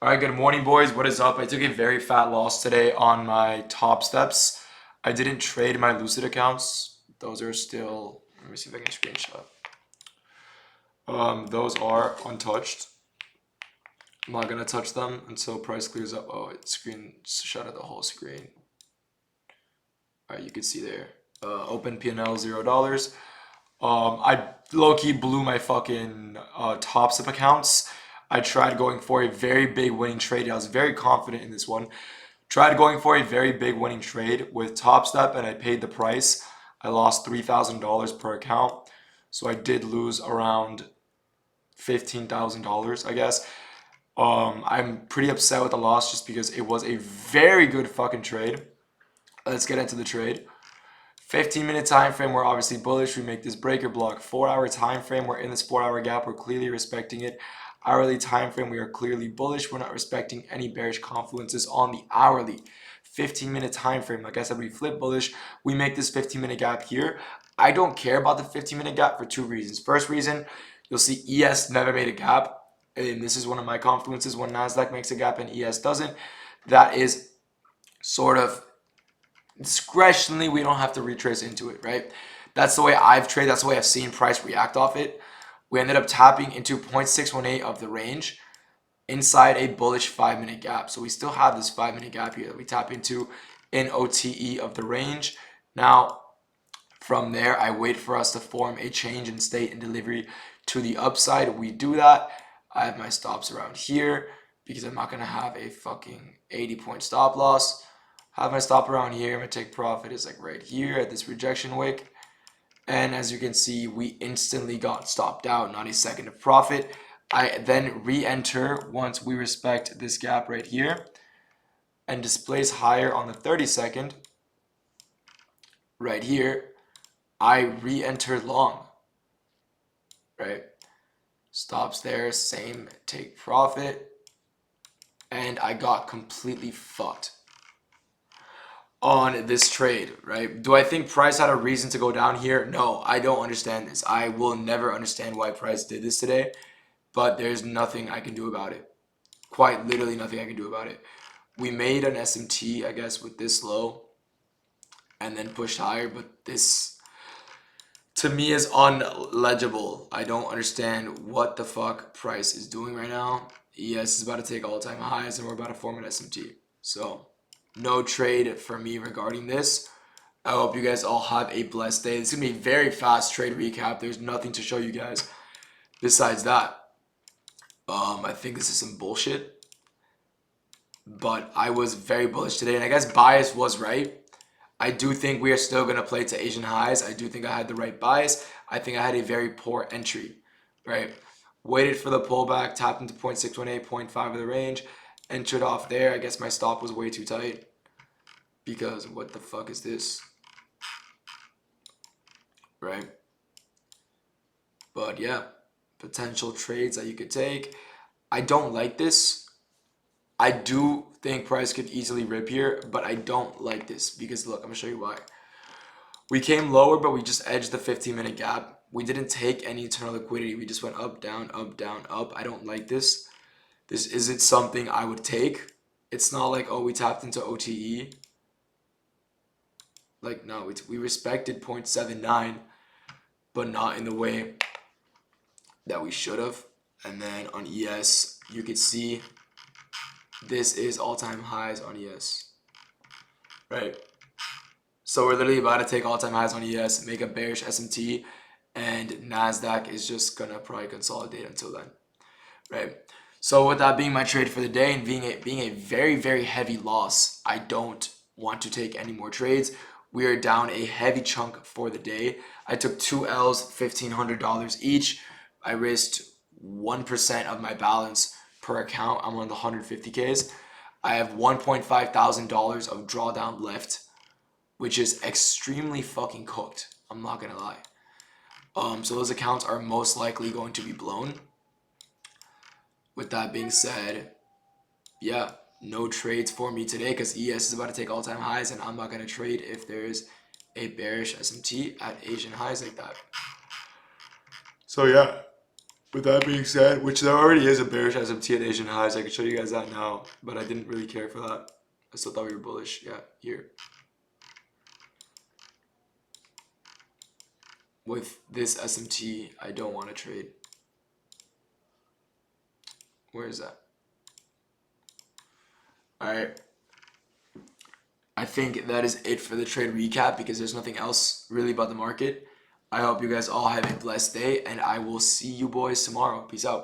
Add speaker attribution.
Speaker 1: All right, good morning, boys. What is up? I took a very fat loss today on my top steps. I didn't trade my Lucid accounts. Those are still, let me see if I can screenshot. Those are untouched. I'm not gonna touch them until price clears up. Oh, it screenshot of the whole screen. All right, you can see there. Open P&L $0. I low-key blew my fucking top step accounts. I tried going for a very big winning trade. I was very confident in this one. Tried going for a very big winning trade with Top Step and I paid the price. I lost $3,000 per account. So I did lose around $15,000, I guess. I'm pretty upset with the loss just because it was a very good fucking trade. Let's get into the trade. 15-minute time frame, we're obviously bullish. We make this breaker block. 4-hour time frame, we're in this 4-hour gap. We're clearly respecting it. Hourly time frame, we are clearly bullish. We're not respecting any bearish confluences on the hourly. 15-minute time frame, like I said, we flip bullish. We make this 15-minute gap here. I don't care about the 15-minute gap for two reasons. First reason, you'll see ES never made a gap. And this is one of my confluences when Nasdaq makes a gap and ES doesn't. That is sort of discretionally, we don't have to retrace into it, right? That's the way I've traded. That's the way I've seen price react off it. We ended up tapping into 0.618 of the range inside a bullish 5-minute gap. So we still have this 5-minute gap here that we tap into in OTE of the range. Now, from there, I wait for us to form a change in state and delivery to the upside. We do that. I have my stops around here because I'm not going to have a fucking 80-point stop loss. Have my stop around here. My take profit is like right here at this rejection wick. And as you can see, we instantly got stopped out, not a second of profit. I then re-enter once we respect this gap right here and displays higher on the 30-second. Right here, I re-enter long, right? Stops there, same take profit. And I got completely fucked on this trade, right? Do I think price had a reason to go down here? No, I don't understand this. I will never understand why price did this today, but there's nothing I can do about it. Quite literally nothing I can do about it. We made an SMT, I guess, with this low and then pushed higher, but this to me is unlegible. I don't understand what the fuck price is doing right now. ES is about to take all-time highs and we're about to form an SMT. So no trade for me regarding this. I hope you guys all have a blessed day. It's going to be a very fast trade recap. There's nothing to show you guys besides that. I think this is some bullshit. But I was very bullish today. And I guess bias was right. I do think we are still going to play to Asian highs. I do think I had the right bias. I think I had a very poor entry, right? Waited for the pullback, tapped into 0.618, 0.5 of the range. Entered off there. I guess my stop was way too tight because what the fuck is this, right? But yeah, potential trades that you could take. I don't like this. I do think price could easily rip here, but I don't like this because look, I'm gonna show you why. We came lower, but we just edged the 15-minute gap. We didn't take any internal liquidity. We just went up, down, up, down, up. I don't like this. This isn't something I would take. It's not like, oh, we tapped into OTE. Like, no, we respected 0.79, but not in the way that we should have. And then on ES, you could see this is all-time highs on ES, right? So we're literally about to take all-time highs on ES, make a bearish SMT, and NASDAQ is just going to probably consolidate until then, right? So with that being my trade for the day and being a very, very heavy loss, I don't want to take any more trades. We are down a heavy chunk for the day. I took 2 L's, $1,500 each. I risked 1% of my balance per account. I'm on the 150Ks. I have $1.5 thousand of drawdown left, which is extremely fucking cooked. I'm not gonna lie. So those accounts are most likely going to be blown. With that being said, yeah, no trades for me today because ES is about to take all-time highs and I'm not going to trade if there's a bearish SMT at Asian highs like that. So yeah, With that being said, which there already is a bearish SMT at Asian highs, I can show you guys that now, but I didn't really care for that. I still thought we were bullish. Yeah, here. With this SMT, I don't want to trade. Where is that? Alright. I think that is it for the trade recap because there's nothing else really about the market. I hope you guys all have a blessed day, and I will see you boys tomorrow. Peace out.